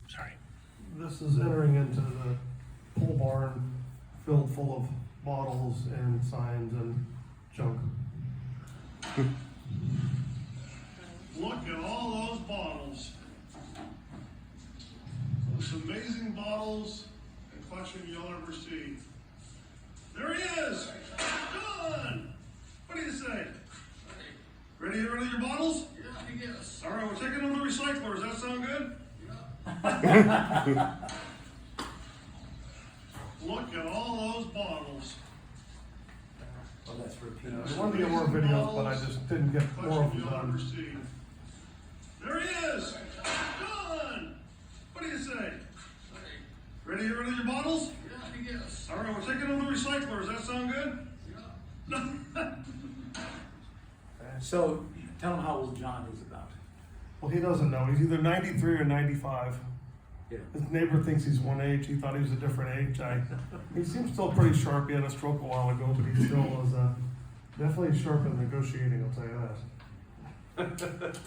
Sorry. This is entering into the pole barn filled full of bottles and signs and junk. Look at all those bottles. Those amazing bottles and collection you'll ever see. There he is! John! What do you say? Ready to get rid of your bottles? Yeah, I guess. All right, we're taking them to the recycler. Does that sound good? Look at all those bottles. Well, that's repeat. I wanted to get more videos, but I just didn't get more of them You'll ever done. see. There he is! John! What do you say? Ready to get rid of your bottles? Yeah, I guess. All right, we're taking them to the recycler. Does that sound good? Yeah. So, tell him how old John is about. Well, he doesn't know. He's either 93 or 95. Yeah. His neighbor thinks he's one age. He thought he was a different age. He seems still pretty sharp. He had a stroke a while ago, but he still was definitely sharp in negotiating, I'll tell you that.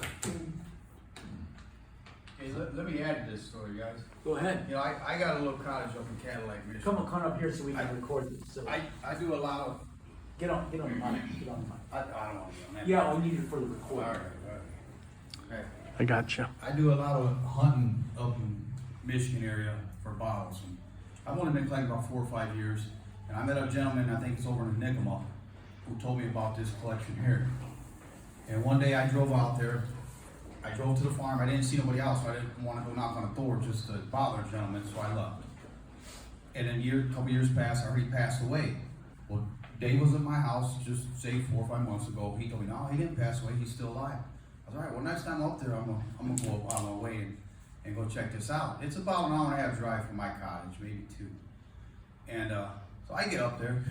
Hey, let me add to this story, guys. Go ahead. You know, I got a little cottage up in Cadillac, Michigan. Come up here so we can record it. So I do a lot of, get on the mic. Get on the mic. I don't want to be on that. Yeah, we need it for the All recording. right, okay. I got you. I do a lot of hunting up in Michigan area for bottles. And I've only been collecting about 4 or 5 years. And I met a gentleman, I think it's over in Nicoma, who told me about this collection here. And one day I drove out there. I drove to the farm. I didn't see nobody else, so I didn't want to go knock on a door just to bother a gentleman, so I left. And then a couple years passed, I heard he passed away. Well, Dave was at my house just say 4 or 5 months ago. He told me, no, he didn't pass away, he's still alive. I was all right, well, next time I'm up there, I'm gonna go out of my way and go check this out. It's about an hour and a half drive from my cottage, maybe 2. And so I get up there,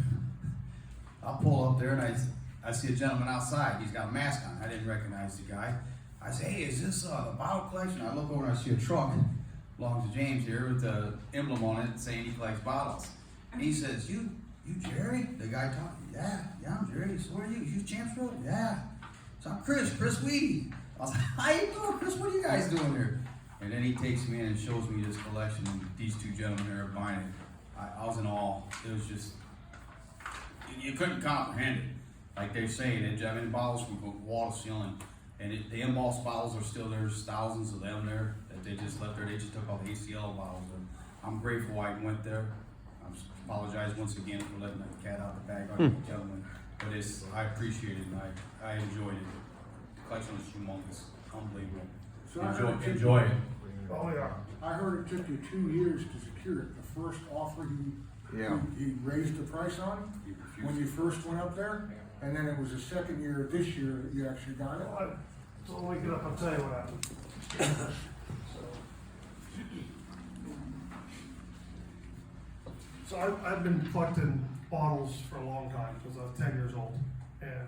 I'll pull up there and I see a gentleman outside. He's got a mask on. I didn't recognize the guy. I say, hey, is this the bottle collection? I look over and I see a truck belongs to James here with the emblem on it saying he collects bottles. And he says, you Jerry? The guy talking, yeah, I'm Jerry. So where are you? You Champs Road? Yeah. So I'm Chris Weedy. I was like, how you doing, Chris? What are you guys doing here? And then he takes me in and shows me this collection, and these 2 gentlemen here are buying it. I was in awe. It was just, you couldn't comprehend it. Like they're saying, bottles from wall to ceiling. And the embossed bottles are still there. There's thousands of them there that they just left there. They just took all the ACL bottles. And I'm grateful I went there. I apologize once again for letting the cat out the bag on the gentleman. But I appreciate it and I enjoyed it. The collection was humongous, unbelievable. So Enjoy it. Oh, yeah. I heard it took you 2 years to secure it. The first offer he raised the price on He refused. when you first went up there, and then it was the second year this year that you actually got it. So when we get up, I'll tell you what happened. So I've been collecting bottles for a long time, because I was 10 years old. And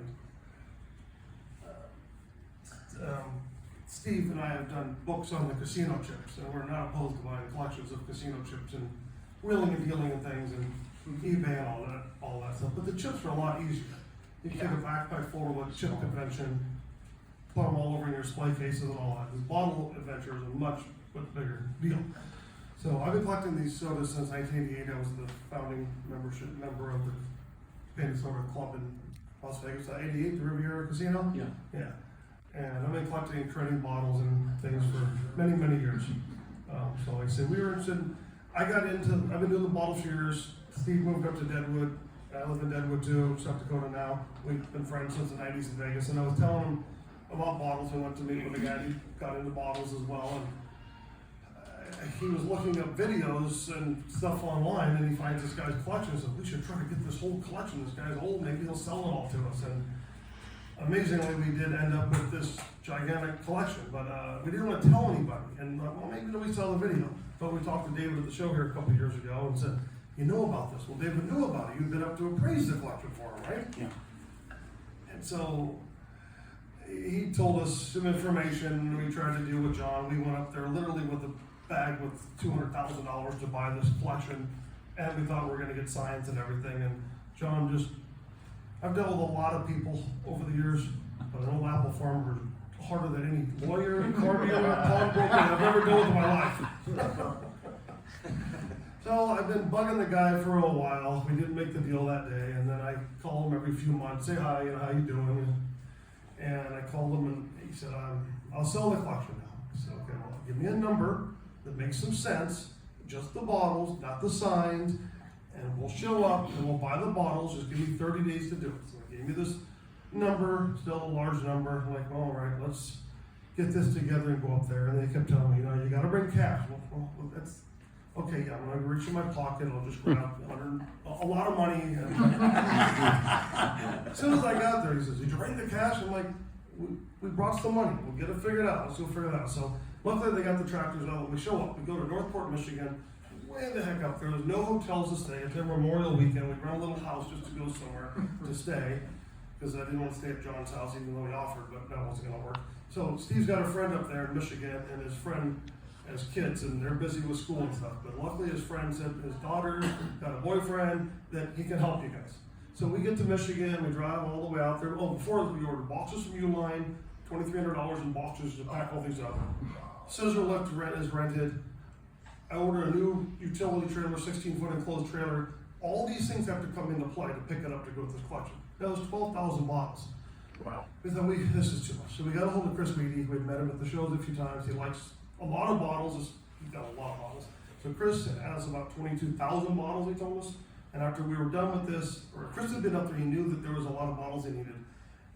Steve and I have done books on the casino chips, and we're not opposed to buying collections of casino chips and wheeling and dealing and things and eBay and all that stuff. But the chips are a lot easier. You can take a backpack full of a chip convention, put them all over in your display cases and all that. The bottle adventure is a much bigger deal. So I've been collecting these sodas since 1988. I was the founding member of the Painted Soda Club in Las Vegas. 88, the Riviera Casino. Yeah. Yeah. And I've been collecting and trading bottles and things for many, many years. So like I said, we were interested. I've been doing the bottles for years. Steve moved up to Deadwood. I live in Deadwood too, South Dakota now. We've been friends since the 90s in Vegas. And I was telling him about bottles. I went to meet with a guy who got into bottles as well. And he was looking up videos and stuff online, and he finds this guy's collection. So we should try to get this whole collection. This guy's old. Maybe he'll sell it all to us. And amazingly, we did end up with this gigantic collection, but we didn't want to tell anybody. And well, maybe we saw the video. But we talked to David at the show here a couple years ago and said, you know about this? Well, David knew about it. You'd been up to appraise the collection for him, right? Yeah. And so he told us some information. We tried to deal with John. We went up there literally with a bag with $200,000 to buy this collection, and we thought we were going to get signs and everything. And John just, I've dealt with a lot of people over the years, but an old apple farmer is harder than any lawyer, car dealer, pawnbroker I've ever dealt with in my life. I've been bugging the guy for a while. We didn't make the deal that day, and then I call him every few months, say hi, how you doing? And I called him, and he said, I'll sell the collection now. I said, okay, well, give me a number that makes some sense, just the bottles, not the signs, and we'll show up and we'll buy the bottles. Just give me 30 days to do it. So he gave me this number, still a large number. I'm like, well, all right, let's get this together and go up there. And they kept telling me, you got to bring cash. Well, that's okay. Yeah, I'm gonna reach in my pocket. I'll just grab a lot of money. As soon as I got there, he says, "Did you bring the cash?" I'm like, "We brought some money. We'll get it figured out. Let's go figure it out." So luckily, they got the tractors out. When we show up, we go to Northport, Michigan. Way the heck up there. There's no hotels to stay. It's their Memorial Weekend. We rent a little house just to go somewhere to stay, because I didn't want to stay at John's house, even though he offered, but that wasn't going to work. So Steve's got a friend up there in Michigan, and his friend has kids, and they're busy with school and stuff. But luckily, his friend said his daughter got a boyfriend that he can help you guys. So we get to Michigan. We drive all the way out there. Oh, before we ordered boxes from Uline, $2,300 in boxes to pack all these up. Scissor lift is rented. I ordered a new utility trailer, 16-foot enclosed trailer. All these things have to come into play to pick it up to go to this collection. That was 12,000 bottles. Wow. We thought, this is too much. So we got a hold of Chris Weedy. We'd met him at the shows a few times. He likes a lot of bottles. He's got a lot of bottles. So Chris has about 22,000 bottles, he told us. And after we were done with this, or Chris had been up there, he knew that there was a lot of bottles he needed.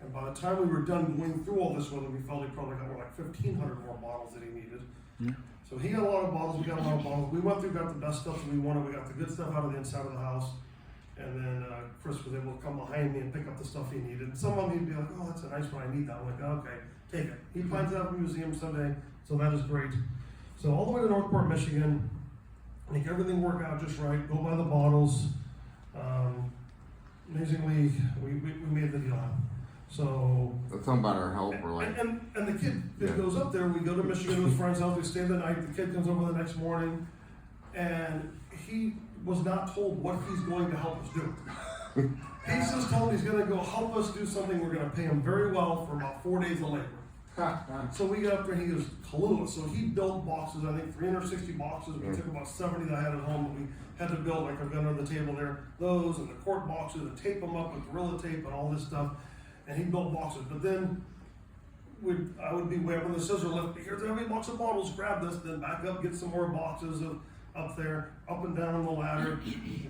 And by the time we were done going through all this with him, we felt he probably got more like 1,500 more bottles that he needed. Yeah. So he got a lot of bottles, we got a lot of bottles. We went through, got the best stuff that we wanted. We got the good stuff out of the inside of the house. And then Chris was able to come behind me and pick up the stuff he needed. Some of them he'd be like, "Oh, that's a nice one, I need that." I'm like, "Okay, take it." He plans to have a museum someday, so that is great. So all the way to Northport, Michigan, make everything work out just right, go buy the bottles. Amazingly, we made the deal happen. So that's something about our help, or like, and the kid that goes up there, we go to Michigan with his friend's house, we stay the night, the kid comes over the next morning, and he was not told what he's going to help us do. He's just told he's going to go help us do something. We're going to pay him very well for about 4 days of labor. So we got up there and he was clueless. So he built boxes, I think 360 boxes. We took about 70 that I had at home that we had to build, like I've got under the table there. Those and the quart boxes and tape them up with Gorilla Tape and all this stuff. And he built boxes. But then I would be way up on the scissor lift. Here's every box of bottles, grab this, then back up, get some more boxes of up there, up and down the ladder.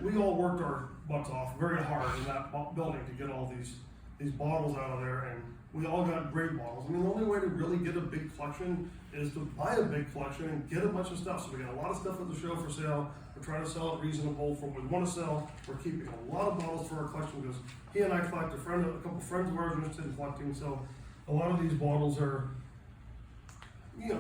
We all worked our butts off very hard in that building to get all these bottles out of there, and we all got great bottles. I mean, the only way to really get a big collection is to buy a big collection and get a bunch of stuff. So we got a lot of stuff at the show for sale. We're trying to sell it reasonable for what we want to sell. We're keeping a lot of bottles for our collection because he and I collect. A couple friends of ours are interested in collecting. So a lot of these bottles are,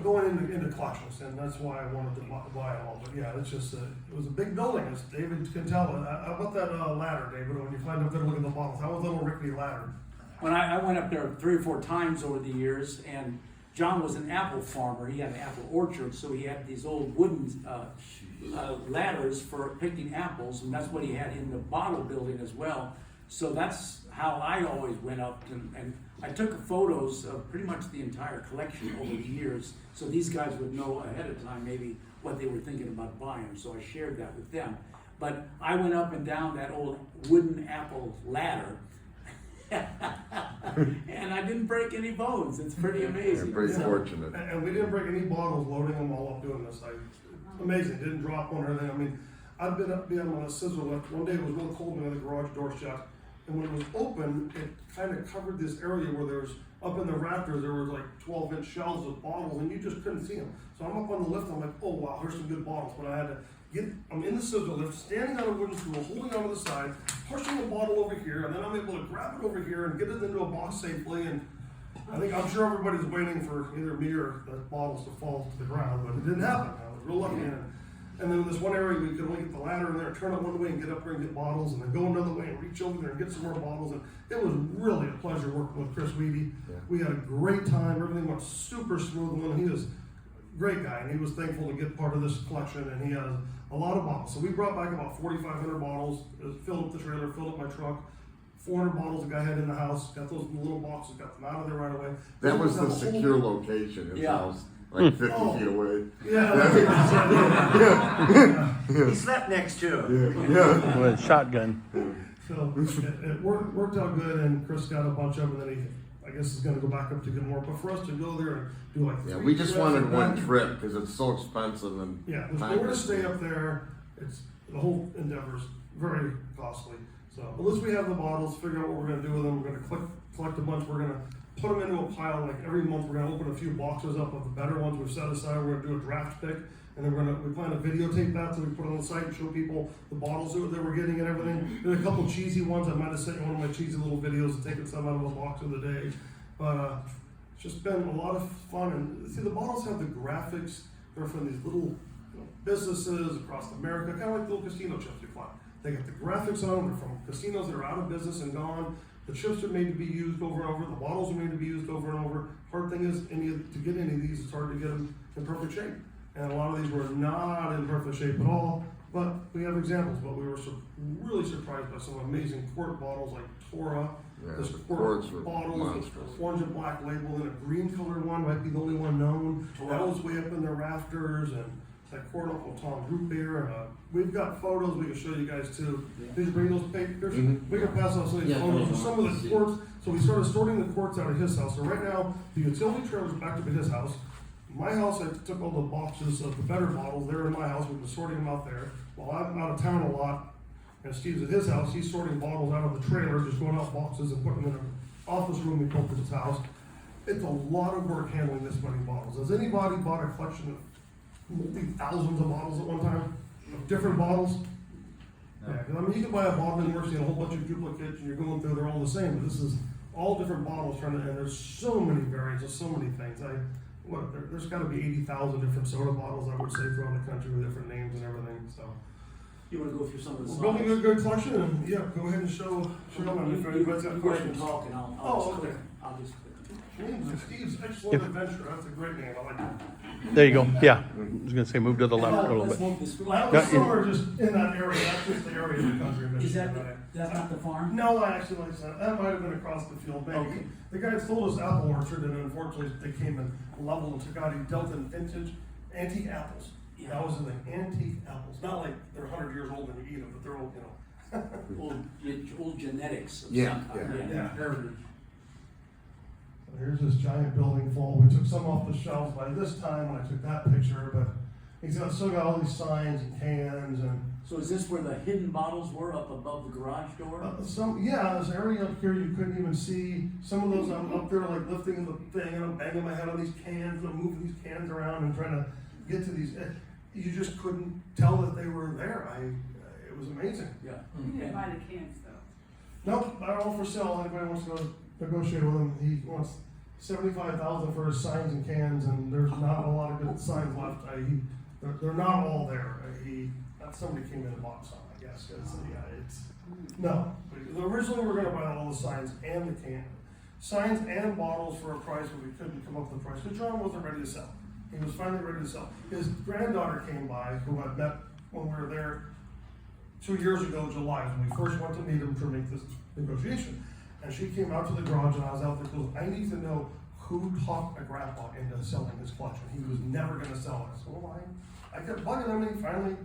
going into collections, and that's why I wanted to buy it all. But yeah, it's just it was a big building, as David can tell. How about that ladder, David? When you find up there looking at the bottles, how was a little rickety ladder? When I went up there 3 or 4 times over the years, and John was an apple farmer. He had an apple orchard, so he had these old wooden ladders for picking apples, and that's what he had in the bottle building as well. So that's how I always went up, and I took photos of pretty much the entire collection over the years, so these guys would know ahead of time maybe what they were thinking about buying, so I shared that with them. But I went up and down that old wooden apple ladder, and I didn't break any bones. It's pretty amazing. Pretty fortunate. And we didn't break any bottles loading them all up doing this. Amazing. Didn't drop one or anything. I mean, I've been up on a scissor lift. One day it was real cold and we had the garage door shut. And when it was open, it kind of covered this area where there was, up in the rafters, there was like 12-inch shelves of bottles and you just couldn't see them. So I'm up on the lift and I'm like, oh wow, here's some good bottles. But I had to I'm in the scissor lift, standing on a wooden stool, holding onto the side, pushing the bottle over here, and then I'm able to grab it over here and get it into a box safely. And I'm sure everybody's waiting for either me or the bottles to fall to the ground, but it didn't happen. I was real lucky. And then in this one area, we could only get the ladder in there, turn it one way and get up there and get bottles, and then go another way and reach over there and get some more bottles. And it was really a pleasure working with Chris Weedy. Yeah. We had a great time. Everything went super smooth. He was a great guy, and he was thankful to get part of this collection, and he has a lot of bottles. So we brought back about 4,500 bottles, filled up the trailer, filled up my truck. 400 bottles the guy had in the house, got those little boxes, got them out of there right away. That was the secure location. His house, like 50 feet away. Yeah. He slept next to him. Yeah. With a shotgun. So it worked out good, and Chris got a bunch of them, and then he, I guess, is gonna go back up to get more. But for us to go there and do like Yeah, 3 we just trips wanted and one then- trip because it's so expensive and. Yeah, there's time nowhere to consuming. stay up there. It's the whole endeavor's very costly. So unless we have the bottles, figure out what we're gonna do with them. We're gonna collect a bunch. We're gonna put them into a pile. Like every month, we're gonna open a few boxes up of the better ones we've set aside. We're gonna do a draft pick, and then we plan to videotape that so we put it on the site and show people the bottles that we're getting and everything. There's a couple cheesy ones. I might have sent you one of my cheesy little videos of taking some out of a box of the day, but it's just been a lot of fun. And see, the bottles have the graphics. They're from these little businesses across America, kind of like little casino chips you find. They got the graphics on them. They're from casinos that are out of business and gone. The chips are made to be used over and over. The bottles are made to be used over and over. Hard thing is, to get any of these, it's hard to get them in perfect shape. And a lot of these were not in perfect shape at all. But we have examples. But we were really surprised by some amazing quart bottles like Tora. Yeah, This the quart quarts were bottles, monstrous. the orange and black label, and a green colored one might be the only one known. That was way up in the rafters, and that quart Uncle Tom root beer. And we've got photos we can show you guys too. Did you bring those papers? Mhm. We can pass out some of these photos of some of the quarts. So we started sorting the quarts out of his house. So right now, the utility trailer's back up at his house. My house, I took all the boxes of the better bottles. They're in my house. We've been sorting them out there. While I'm out of town a lot, and Steve's at his house, he's sorting bottles out of the trailer, just going out boxes and putting them in an office room we built at his house. It's a lot of work handling this many bottles. Has anybody bought a collection of thousands of bottles at one time? Of different bottles? No. Yeah, 'cause I mean, you can buy a bottle and you're seeing a whole bunch of duplicates and you're going through, they're all the same, but this is all different bottles and there's so many variants of so many things. There's gotta be 80,000 different soda bottles, I would say, throughout the country with different names and everything, so. You wanna go through some of the We're building a slides? good collection, and yeah, go ahead and show them if anybody's got You go ahead and questions. talk and I'll Oh, just okay. click, I'll just click. Names of Steve's Excellent Adventure, that's a great name, I like it. There you go. Yeah. I was gonna say move to the left a little Let's bit. move this. Well, Yeah, somewhere just in that area, that's just the area of the country of Is Michigan. that's not the farm? No, I actually like that, that might have been across the field, maybe. Okay. The guy sold us apple orchard, and unfortunately, they came and leveled and took out, he dealt in vintage antique apples. Yeah. That was in the antique apples, not like they're 100 years old and you eat them, but they're old, Old genetics of Yeah, some kind, yeah. Yeah. heritage. So here's this giant building full. We took some off the shelves by this time when I took that picture, but still got all these signs and cans and So is this where the hidden bottles were up above the garage door? this area up here you couldn't even see. Some of those I'm up there like lifting the thing and I'm banging my head on these cans, I'm moving these cans around and trying to get to these. You just couldn't tell that they were there. It was amazing. Yeah. You didn't buy the cans though. Nope, they're all for sale. Anybody wants to go negotiate with him, he wants $75,000 for his signs and cans, and there's not a lot of good signs left. They're not all there. Somebody came in and bought some, I guess. No. Originally, we were gonna buy all the signs and the signs and bottles for a price, but we couldn't come up with a price, because John wasn't ready to sell. He was finally ready to sell. His granddaughter came by, who I met when we were there 2 years ago, July, when we first went to meet him to make this negotiation. And she came out to the garage and I was out there because I need to know who talked a grandpa into selling his collection. He was never gonna sell it. So I kept bugging him and he finally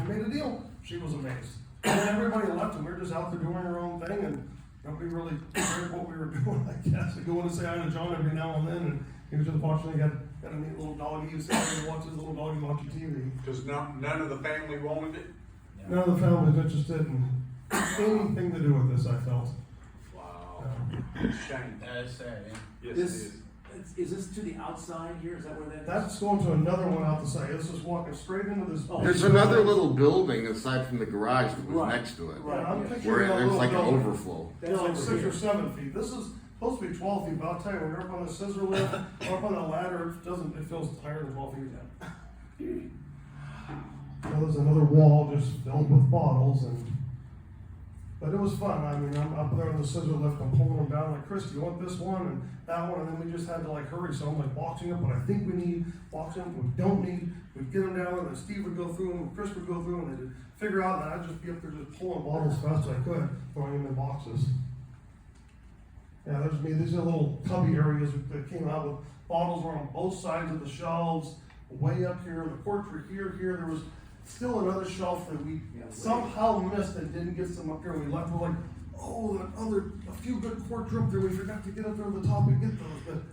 made a deal. She was amazed. And then everybody left and we were just out there doing our own thing and nobody really cared what we were doing, I guess. I go in and say hi to John every now and then and he was just watching, he had a neat little doggy. He was sitting there watching his little doggy watching TV. Because none of the family wanted it? None of the family was interested in anything to do with this, I felt. Wow. Shame. That is sad, yeah. Yes, it This, is. is this to the outside here? Is that where that is? That's going to another one out the side. This is walking straight into this. Oh. There's another little building aside from the garage that was Right. next to it. Right. Yeah, I'm yeah. picturing Where a there's little like an building. overflow. That's It's like over 6 here. or 7 feet. This is supposed to be 12 feet, but I'll tell you, when you're up on the scissor lift, or up on the ladder, it feels higher than 12 feet. Well, there's another wall just filled with bottles but it was fun. I mean, I'm up there on the scissor lift, I'm pulling them down like, Chris, do you want this one and that one? And then we just had to like hurry, so I'm like boxing up what I think we need, boxing up what we don't need. We'd get them down and then Steve would go through them, and Chris would go through them, and they'd figure out, and I'd just be up there just pulling bottles as fast as I could, throwing them in boxes. Yeah, these are little cubby areas that came out with bottles were on both sides of the shelves, way up here, the quarts were here, there was still another shelf that we Yeah, somehow missed and didn't get some up there. We left, we're like, oh, a few good quarts are up there. We forgot to get up there on the top and get those, but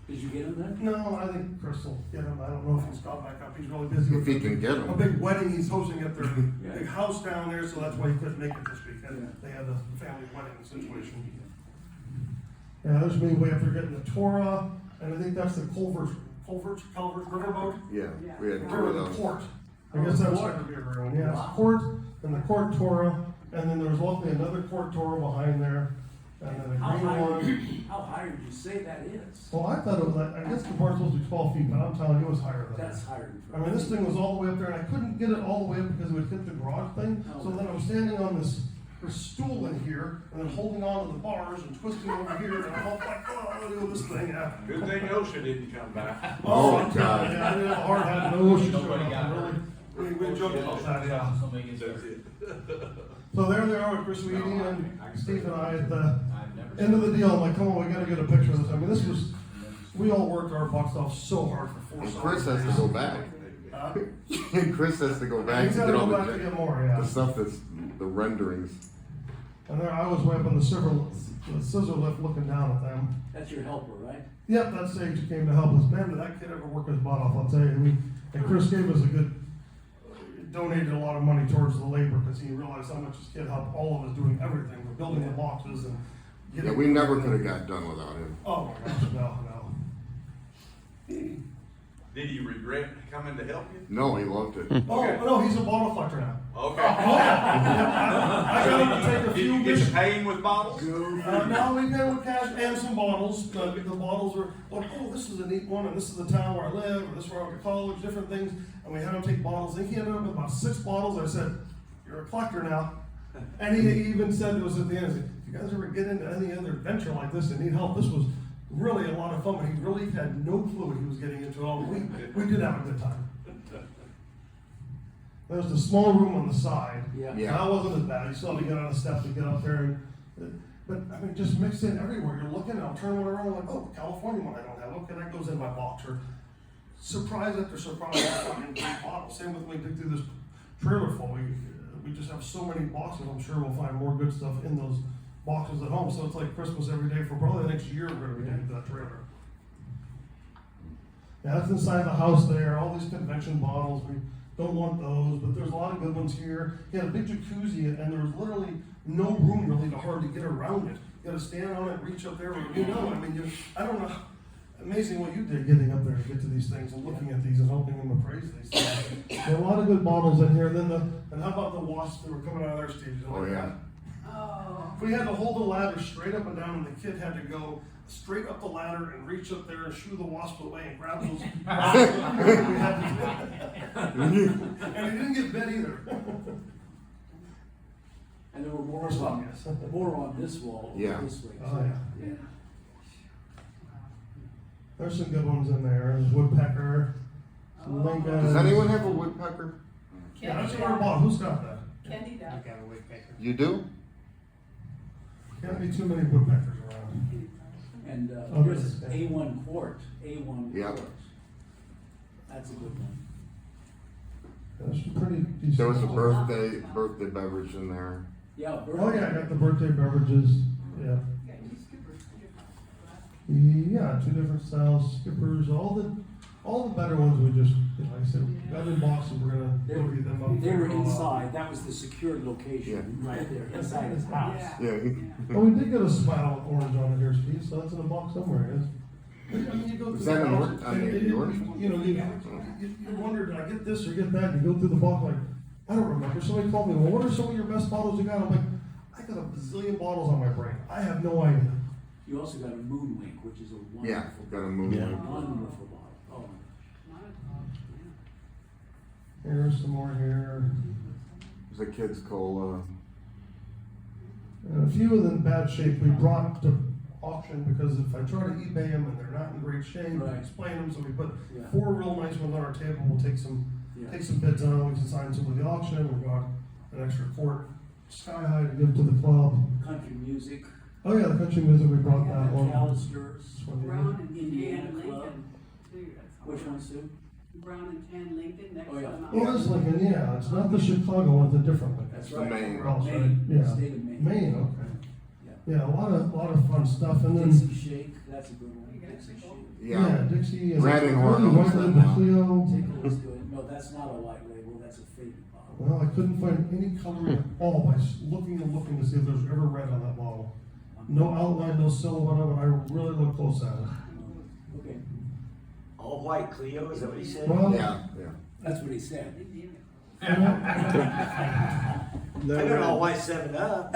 Did you get them then? no, I think Chris will get him. I don't know if he's got back up. He's really busy. If he can get A them. big wedding he's hosting at their Yeah. big house down there, so that's why he couldn't make it this weekend. Yeah. They had a family wedding situation. Yeah, there's me way up there getting the Torah, and I think that's the Culver's riverboat. Yeah, we had two Or of the those. court. I guess that's gonna be a real one. Yeah, it's court and the court Torah, and then there's luckily another court Torah behind there, and then a How green high, one. how high would you say that is? Well, I thought it was like, I guess the part's supposed to be 12 feet, but I'm telling you, it was higher than that. That's higher than. I mean, this thing was all the way up there, and I couldn't get it all the way up because it would hit the garage thing. So then I'm standing on this stool in here, and then holding on to the bars and twisting over here, and I'm all like, oh, I'm gonna do this thing. Yeah. Good thing OSHA didn't come back. Oh, Oh, God. yeah, I didn't have a hard hat, no issues. Nobody got Really, we joked about that, yeah. Somebody gets That's hurt. it. So there they are with Chris Weedy and Steve and I at the I've never end of the deal. I'm like, come on, we gotta get a picture of this. I mean, this was, we all worked our butts off so hard for 4 And summers. Chris has to go back. Chris has to go back He's to gotta get all go back to get more, yeah. the stuff that's, the renderings. And there I was way up on the scissor lift looking down at them. That's your helper, right? Yep, that's Sage who came to help us. Man, did that kid ever work his butt off, I'll tell you. And Chris gave us a good, donated a lot of money towards the labor because he realized how much his kid helped all of us doing everything. We're building the boxes and getting. Yeah, we never could have got done without him. Oh my gosh, no. Did he regret coming to help you? No, he loved it. Oh, no, he's a bottle collector now. Okay. Oh, yeah. I got him to take a Did few. you get to pay him with bottles? No, we got with cash and some bottles. The bottles were, like, oh, this is a neat one, and this is the town where I live, or this is where I went to college, different things. And we had him take bottles. I think he ended up with about 6 bottles. I said, you're a collector now. And he even said to us at the end, he said, if you guys ever get into any other venture like this and need help, this was really a lot of fun, but he really had no clue what he was getting into at all. We did have a good time. There was the small room on the side. Yeah. Yeah. That wasn't as bad. You still had to get on a step to get up there. But I mean, just mixed in everywhere. You're looking, I'll turn one around, I'm like, oh, California one I don't have. Okay, that goes in my box. Or surprise after surprise, I find great bottles. Same with when we dig through this trailer full. We just have so many boxes. I'm sure we'll find more good stuff in those boxes at home. So it's like Christmas every day for probably the next year. We're gonna be digging that trailer. Yeah, that's inside the house there. All these convention bottles. We don't want those, but there's a lot of good ones here. He had a big jacuzzi, and there was literally no room really to hardly get around it. You gotta stand on it, reach up there, I mean, I don't know. Amazing what you did getting up there to get to these things and looking at these and helping them appraise these things. There are a lot of good bottles in here. And how about the wasps that were coming out of their stages? Oh, yeah. Oh. We had to hold the ladder straight up and down, and the kid had to go straight up the ladder and reach up there and shoo the wasp away and grab those. We had to do it. And he didn't get bit either. And there were more Or some, yes. on this wall, Yeah. this way. Oh, yeah. Yeah. There's some good ones in there. There's woodpecker, some Lincoln. Does anyone have a woodpecker? Yeah, that's what I bought. Who's got that? Candy does. You do? Can't be too many woodpeckers around. And, Oh, there's this is- A1 quart, A1 Yeah. quart. That's a good one. There's some pretty decent. There was a ones. birthday beverage in there. Yeah. Oh, yeah, I got the birthday beverages. Yeah. Yeah, you skippers, too. Yeah, 2 different styles, skippers, all the better ones we just, like I said, got in boxes, we're gonna They go were, read them up. they were inside, that was the secured location, right there, inside his house. Yeah. Yeah. Oh, we did get a smile orange on it here, Steve, so that's in a box somewhere, yes. I mean, you go Is through that the an box, orange? I and mean, it- yours? You know, you wonder, did I get this or get that? You go through the box like, I don't remember. Somebody called me, well, what are some of your best bottles you got? I'm like, I got a bazillion bottles on my brain. I have no idea. You also got a moonwink, which is a Yeah, wonderful, got a moon. Yeah. wonderful bottle. Oh, Here's some more here. There's a kid's cola. And a few of them in bad shape we brought to auction because if I try to eBay them and they're not in great shape, Right. explain them, so we put Yeah. 4 real nice ones on our table, we'll take some yeah. bids on, we can sign some with the auction, we got an extra quart Sky High to give to the club. Country music. Oh yeah, the country music, we brought that one. McAllister's. This one here. Brown and Indiana Indiana Club. Lincoln, too. That's all Which right. one, Sue? brown and tan Lincoln next Oh, to yeah. the Well, mountain. it's Lincoln, yeah, it's not the Chicago one, it's a different Lincoln. That's The right. Maine. Cross, right? Maine, Yeah. state of Maine. Maine, okay. Yeah. Yeah, a lot of fun stuff, and then, Dixie Shake, that's a good one, Dixie Shake. yeah, Dixie and. Brandon Horn Really, owns White that Label now. Clio. Tickle is good, no, that's not a white label, that's a faded bottle. Well, I couldn't find any color at all by looking and looking to see if there's ever red on that bottle. No outline, no silhouette of it, I really looked close at it. Okay, All white Clio, is that what he said? Well, Yeah, yeah. that's what he said. I got an all white 7-Up.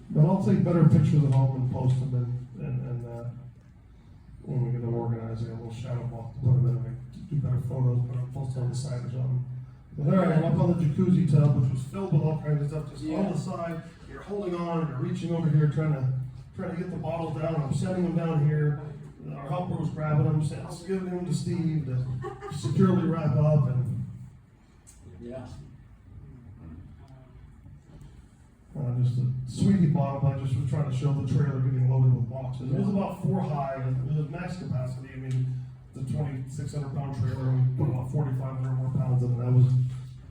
But I'll take better pictures of all and post them and when we get them organized, I got a little shadow box to put them in, and do better photos, but I'll post on the side or something. But there I am, up on the jacuzzi tub, which was filled with all kinds of stuff, just on the side, you're holding on, and you're reaching over here, trying to get the bottles down, I'm setting them down here, our helper was grabbing them, giving them to Steve to securely wrap up, and Yeah. just a sweetie bottle, I just was trying to show the trailer getting loaded with boxes. It was about 4 high, and it was max capacity, I mean, the 2,600 pound trailer, we put about 4,500 more pounds in it, that was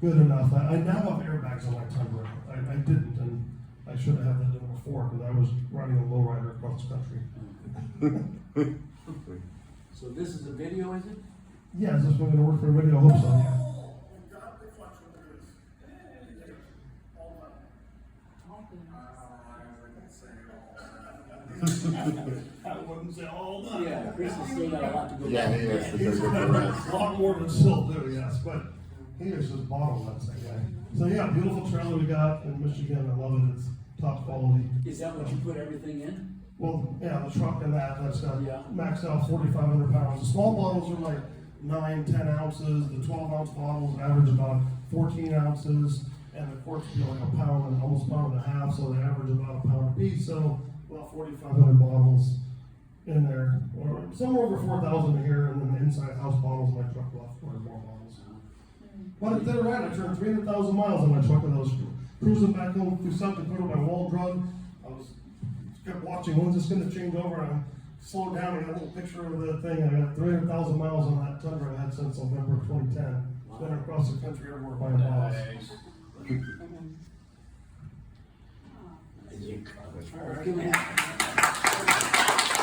good enough. I now have airbags on my Tundra, I didn't, and I should have had that done before, because I was riding a lowrider across the country. So this is a video, is it? Yeah, is this one gonna work for everybody? I hope so, yeah. I wouldn't say all done. Yeah, Chris has still got a lot to go. Yeah, back. he is. He's got a lot more to still do, yes, but he is just bottlenecks, that guy. So yeah, beautiful trailer we got in Michigan, I love it, it's top quality. Is that what you put everything in? Well, yeah, the truck and that's got Yeah. maxed out 4,500 pounds. The small bottles are like 9, 10 ounces, the 12-ounce bottles average about 14 ounces, and the quarts be like a pound and almost a pound and a half, so they average about a pound a piece, so about 4,500 bottles in there, or somewhere over 4,000 here, and then the inside house bottles in my truck, about 400 more bottles. But then right, I turned 300,000 miles on my truck, and I was cruising back home through South Dakota, my wall drug. I was kept watching, when's this gonna change over, and I slowed down, I got a little picture of the thing, I got 300,000 miles on that Tundra I had since November of 2010. Been across the country everywhere buying bottles. All right, give me that.